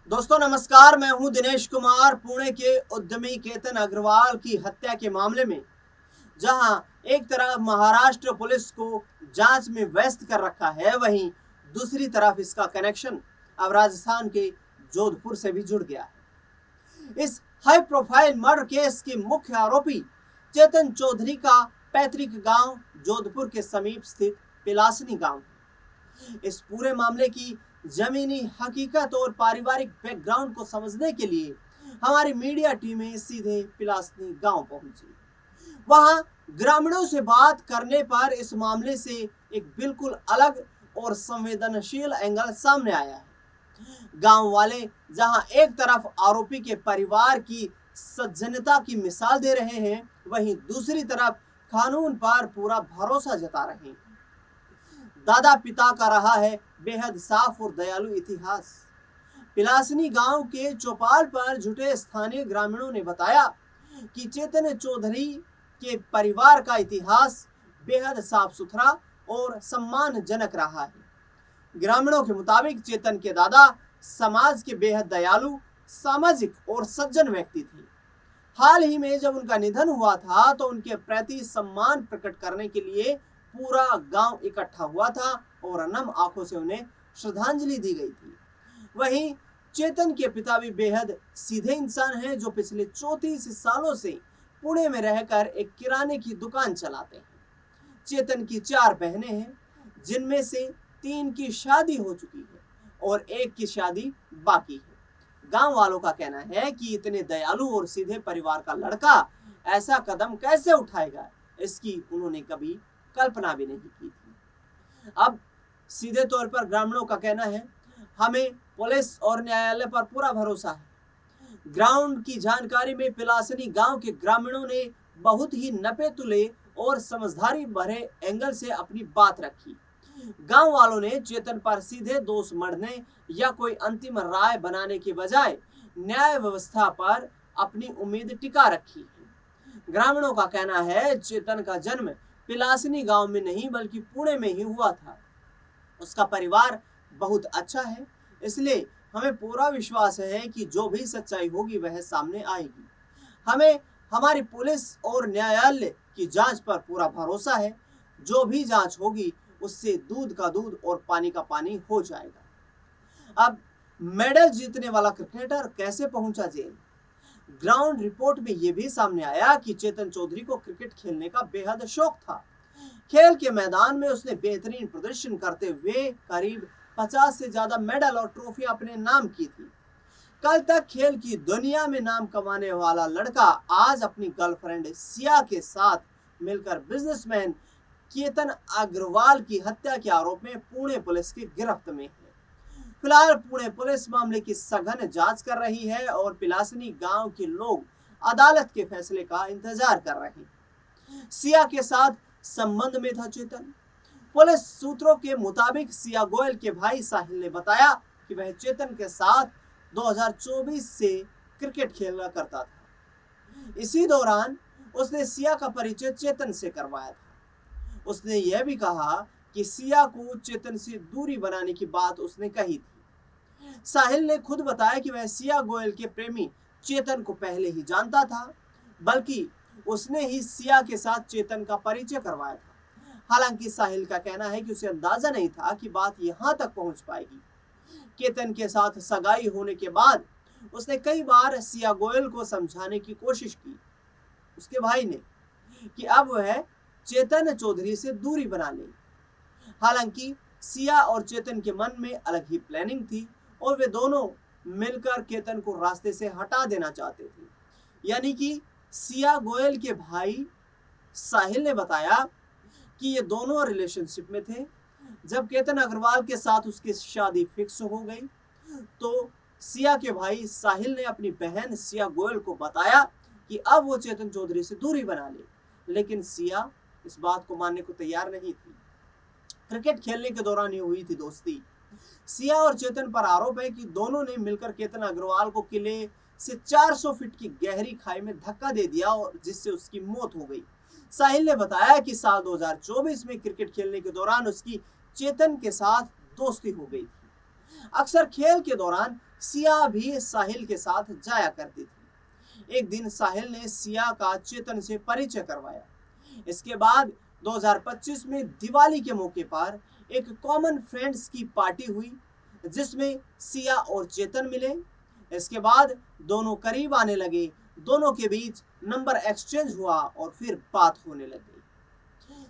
दोस्तों नमस्कार, मैं हूं दिनेश कुमार। पुणे के उद्यमी केतन अग्रवाल की हत्या के मामले में जहां एक तरफ महाराष्ट्र पुलिस को जांच में व्यस्त कर रखा है, वहीं दूसरी तरफ इसका कनेक्शन अब राजस्थान के जोधपुर से भी जुड़ गया है। इस हाई प्रोफाइल मर्डर केस के मुख्य आरोपी चेतन चौधरी का पैतृक गांव जोधपुर के समीप स्थित पिलासनी गांव है। इस पूरे मामले की जमीनी हकीकत और पारिवारिक बैकग्राउंड को समझने के लिए हमारी मीडिया टीमें सीधे पिलासनी गांव पहुंची। वहां ग्रामीणों से बात करने पर इस मामले से एक बिल्कुल अलग और संवेदनशील एंगल सामने आया है। गांव वाले जहां एक तरफ आरोपी के परिवार की सज्जनता की मिसाल दे रहे हैं, वहीं दूसरी तरफ कानून पर पूरा भरोसा जता रहे हैं। दादा पिता का रहा है बेहद साफ और दयालु इतिहास। पिलासनी गांव के चौपाल पर जुटे स्थानीय ग्रामीणों ने बताया कि चेतन चौधरी के परिवार का इतिहास बेहद साफ सुथरा और सम्मानजनक रहा है। ग्रामीणों के मुताबिक चेतन के दादा समाज के बेहद दयालु, सामाजिक और सज्जन व्यक्ति थे। हाल ही में जब उनका निधन हुआ था तो उनके प्रति सम्मान प्रकट करने के लिए पूरा गांव इकट्ठा हुआ था और नम आंखों से उन्हें श्रद्धांजलि दी गई थी। वहीं चेतन के पिता भी बेहद सीधे इंसान हैं, जो पिछले 34 सालों से पुणे में रहकर एक किराने की दुकान चलाते हैं। चेतन की 4 बहनें हैं, जिनमें से 3 की शादी हो चुकी है और 1 की शादी बाकी है। गांव वालों का कहना है कि इतने दयालु और सीधे परिवार का लड़का ऐसा कदम कैसे उठाएगा, इसकी उन्होंने कभी कल्पना भी नहीं की थी। अब सीधे तौर पर ग्रामीणों का कहना है, हमें पुलिस और न्यायालय पर पूरा भरोसा है। ग्राउंड की जानकारी में पिलासनी गांव के ग्रामीणों ने बहुत ही नपे तुले और समझदारी भरे एंगल से अपनी बात रखी। गांव वालों ने चेतन पर सीधे दोष मढ़ने या कोई अंतिम राय बनाने के बजाय न्याय व्यवस्था पर अपनी उम्मीद टिका रखी है। ग्रामीणों का कहना है, चेतन का जन्म पिलासनी गांव में नहीं बल्कि पुणे में ही हुआ था। उसका परिवार बहुत अच्छा है, इसलिए हमें पूरा विश्वास है कि जो भी सच्चाई होगी वह सामने आएगी। हमें हमारी पुलिस और न्यायालय की जांच पर पूरा भरोसा है। जो भी जांच होगी उससे दूध का दूध और पानी का पानी हो जाएगा। अब मेडल जीतने वाला क्रिकेटर कैसे पहुंचा जेल? ग्राउंड रिपोर्ट में यह भी सामने आया कि चेतन चौधरी को क्रिकेट खेलने का बेहद शौक था। खेल के मैदान में उसने बेहतरीन प्रदर्शन करते हुए करीब 50 से ज्यादा मेडल और ट्रॉफियां अपने नाम की थी। कल तक खेल की दुनिया में नाम कमाने वाला लड़का आज अपनी गर्लफ्रेंड सिया के साथ मिलकर बिजनेसमैन केतन अग्रवाल की हत्या के आरोप में पुणे पुलिस की गिरफ्त में है। फिलहाल पुणे पुलिस मामले की सघन जांच कर रही है और पिलासनी गांव के लोग अदालत के फैसले का इंतजार कर रहे हैं। सिया के साथ संबंध में था चेतन। पुलिस सूत्रों के मुताबिक सिया गोयल के भाई साहिल ने बताया कि वह चेतन के साथ 2024 से क्रिकेट खेला करता था। इसी दौरान उसने सिया का परिचय चेतन से करवाया था। उसने यह भी कहा कि सिया को चेतन से दूरी बनाने की बात उसने कही थी। साहिल ने खुद बताया कि वह सिया गोयल के प्रेमी चेतन को पहले ही जानता था, बल्कि उसने ही सिया के साथ चेतन का परिचय करवाया था। हालांकि साहिल का कहना है कि उसे अंदाजा नहीं था कि बात यहां तक पहुंच पाएगी। केतन के साथ सगाई होने के बाद उसने कई बार सिया गोयल को समझाने की कोशिश की, उसके भाई ने, कि अब वह चेतन चौधरी से दूरी बना ले। हालांकि सिया और चेतन के मन में अलग ही प्लानिंग थी और वे दोनों मिलकर केतन को रास्ते से हटा देना चाहते थे। यानी कि सिया गोयल के भाई साहिल ने बताया कि ये दोनों रिलेशनशिप में थे। जब केतन अग्रवाल के साथ उसकी शादी फिक्स हो गई तो सिया के भाई साहिल ने अपनी बहन सिया गोयल को बताया कि अब वो चेतन चौधरी से दूरी बना ले, लेकिन सिया इस बात को मानने को तैयार नहीं थी। क्रिकेट खेलने के दौरान ये हुई थी दोस्ती। सिया और चेतन पर आरोप है कि दोनों ने मिलकर केतन अग्रवाल को किले से 400 फीट की गहरी खाई में धक्का दे दिया और जिससे उसकी मौत हो गई। साहिल ने बताया कि साल 2024 में क्रिकेट खेलने के दौरान उसकी चेतन के साथ दोस्ती हो गई थी। अक्सर खेल के दौरान सिया भी साहिल के साथ जाया करती थी। एक दिन साहिल ने सिया का चेतन से परिचय करवाया। इसके बाद 2025 में दिवाली के मौके पर एक कॉमन फ्रेंड्स की पार्टी हुई जिसमें सिया और चेतन मिले। इसके बाद दोनों करीब आने लगे, दोनों के बीच नंबर एक्सचेंज हुआ और फिर बात होने लगी।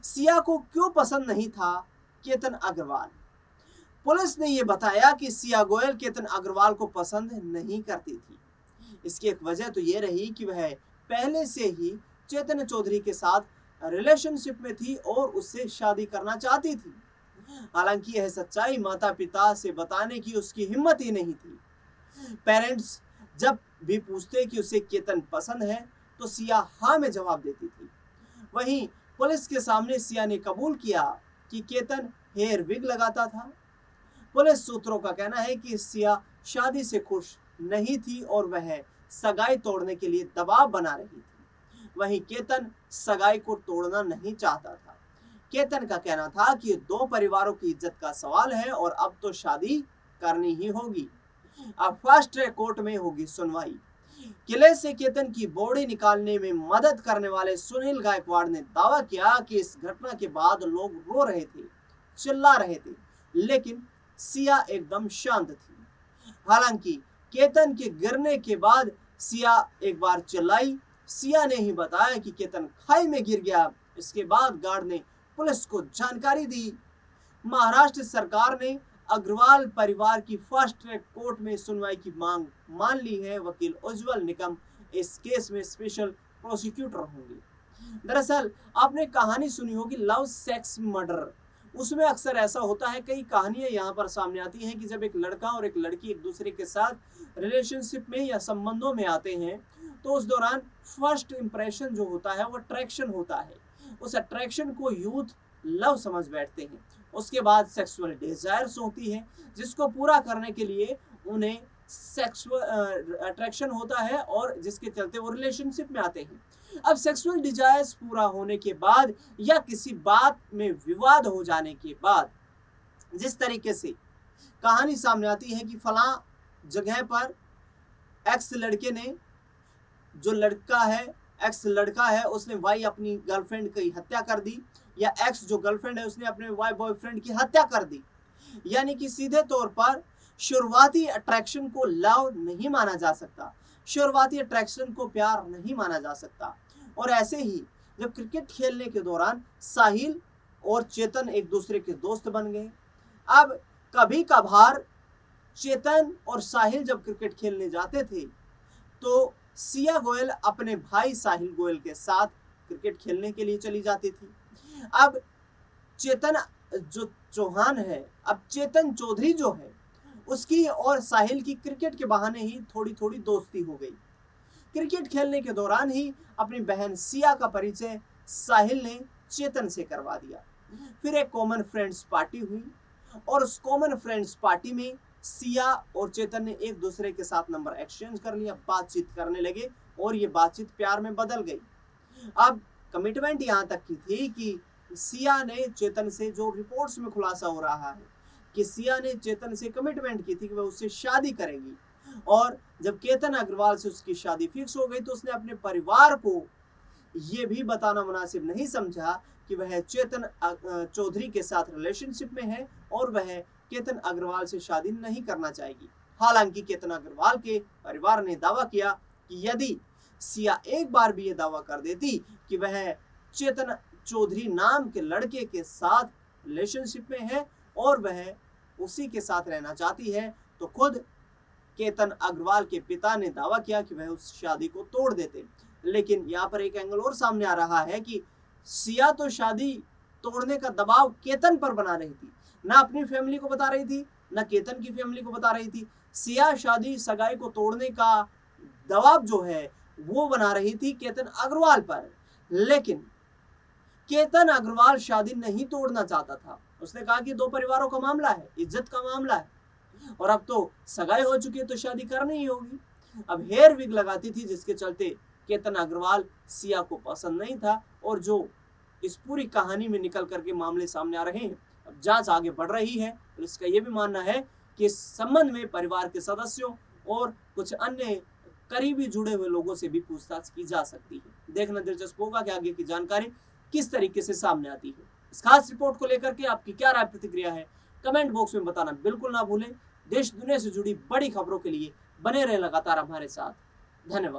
सिया को क्यों पसंद नहीं था केतन अग्रवाल? पुलिस ने यह बताया कि सिया गोयल केतन अग्रवाल को पसंद नहीं करती थी। इसकी एक वजह तो यह रही कि वह पहले से ही चेतन चौधरी के साथ रिलेशनशिप में थी और उससे शादी करना चाहती थी। हालांकि यह सच्चाई माता पिता से बताने की उसकी हिम्मत ही नहीं थी। पेरेंट्स जब भी पूछते कि उसे केतन पसंद है तो सिया हाँ में जवाब देती थी। वहीं पुलिस के सामने सिया ने कबूल किया कि केतन हेयर विग लगाता था। पुलिस सूत्रों का कहना है कि सिया शादी से खुश नहीं थी और वह सगाई तोड़ने के लिए दबाव बना रही थी। वहीं केतन सगाई को तोड़ना नहीं चाहता था। केतन का कहना था कि दो परिवारों की इज्जत का सवाल है और अब तो शादी करनी ही होगी। अब फास्ट ट्रैक कोर्ट में होगी सुनवाई। किले से केतन की बॉडी निकालने में मदद करने वाले सुनील गायकवाड़ ने दावा किया कि इस घटना के बाद लोग रो रहे थे, चिल्ला रहे थे, लेकिन सिया एकदम शांत थी। हालांकि केतन के गिरने के बाद सिया एक बार चिल्लाई। सिया ने ही बताया कि केतन खाई में गिर गया। इसके बाद गार्ड ने पुलिस को जानकारी दी। महाराष्ट्र सरकार ने अग्रवाल परिवार की फास्ट ट्रैक कोर्ट में सुनवाई की मांग मान ली है। वकील उज्जवल निकम इस केस में स्पेशल प्रोसिक्यूटर होंगे। दरअसल आपने कहानी सुनी होगी लव सेक्स मर्डर। उसमें अक्सर ऐसा होता है, कई कहानियां यहाँ पर सामने आती हैं कि जब एक लड़का और एक लड़की एक दूसरे के साथ रिलेशनशिप में या संबंधों में आते हैं तो उस दौरान फर्स्ट इंप्रेशन जो होता है वो अट्रैक्शन होता है। उस अट्रैक्शन को यूथ लव समझ बैठते हैं। उसके बाद सेक्सुअल डिजायर्स होती है जिसको पूरा करने के लिए उन्हें सेक्सुअल अट्रैक्शन होता है और जिसके चलते वो रिलेशनशिप में आते हैं। अब सेक्सुअल डिजायर्स पूरा होने के बाद या किसी बात में विवाद हो जाने के बाद जिस तरीके से कहानी सामने आती है कि फलां जगह पर एक्स लड़के ने, जो लड़का है एक्स लड़का है, उसने वाई अपनी गर्लफ्रेंड की हत्या कर दी, या एक्स जो गर्लफ्रेंड है उसने अपने वाई बॉयफ्रेंड की हत्या कर दी। यानी कि सीधे तौर पर शुरुआती अट्रैक्शन को लव नहीं माना जा सकता, शुरुआती अट्रैक्शन को प्यार नहीं माना जा सकता। और ऐसे ही जब क्रिकेट खेलने के दौरान साहिल और चेतन एक दूसरे के दोस्त बन गए। अब कभी कभार चेतन और साहिल जब क्रिकेट खेलने जाते थे तो सिया गोयल अपने भाई साहिल गोयल के साथ क्रिकेट खेलने के लिए चली जाती थी। अब चेतन जो चौहान है, अब चेतन चौधरी जो है, उसकी और साहिल की क्रिकेट के बहाने ही थोड़ी थोड़ी दोस्ती हो गई। क्रिकेट खेलने के दौरान ही अपनी बहन सिया का परिचय साहिल ने चेतन से करवा दिया। फिर एक कॉमन फ्रेंड्स पार्टी हुई और उस कॉमन फ्रेंड्स पार्टी में सिया और चेतन ने एक दूसरे के साथ नंबर एक्सचेंज कर लिया, बातचीत करने लगे और ये बातचीत प्यार में बदल गई। अब कमिटमेंट यहाँ तक की थी कि सिया ने चेतन से, जो रिपोर्ट्स में खुलासा हो रहा है कि सिया ने चेतन से कमिटमेंट की थी कि वह उससे शादी करेगी। और जब केतन अग्रवाल से उसकी शादी फिक्स हो गई तो उसने अपने परिवार को ये भी बताना मुनासिब नहीं समझा कि वह चेतन चौधरी के साथ रिलेशनशिप में है और वह केतन अग्रवाल से शादी नहीं करना चाहेगी। हालांकि केतन अग्रवाल के परिवार ने दावा किया कि यदि सिया एक बार भी ये दावा कर देती कि वह चेतन चौधरी नाम के लड़के के साथ रिलेशनशिप में है और वह उसी के साथ रहना चाहती है तो खुद केतन अग्रवाल के पिता ने दावा किया कि वह उस शादी को तोड़ देते। लेकिन यहाँ पर एक एंगल और सामने आ रहा है कि सिया तो शादी तोड़ने का दबाव केतन पर बना रही थी, ना अपनी फैमिली को बता रही थी, ना केतन की फैमिली को बता रही थी। सिया शादी सगाई को तोड़ने का दबाव जो है वो बना रही थी केतन अग्रवाल पर, लेकिन केतन अग्रवाल शादी नहीं तोड़ना चाहता था। उसने कहा कि दो परिवारों का मामला है, इज्जत का मामला है और अब तो सगाई हो चुकी है तो शादी करनी ही होगी। अब हेयर विग लगाती थी जिसके चलते केतन अग्रवाल सिया को पसंद नहीं था और जो इस पूरी कहानी में निकल करके मामले सामने आ रहे हैं। अब जांच आगे बढ़ रही है। पुलिस का यह भी मानना है के संबंध में परिवार के सदस्यों और कुछ अन्य करीबी जुड़े हुए लोगों से भी पूछताछ की जा सकती है। देखना दिलचस्प होगा कि आगे की जानकारी किस तरीके से सामने आती है। इस खास रिपोर्ट को लेकर के आपकी क्या राय प्रतिक्रिया है, कमेंट बॉक्स में बताना बिल्कुल ना भूलें। देश दुनिया से जुड़ी बड़ी खबरों के लिए बने रहे लगातार हमारे साथ। धन्यवाद।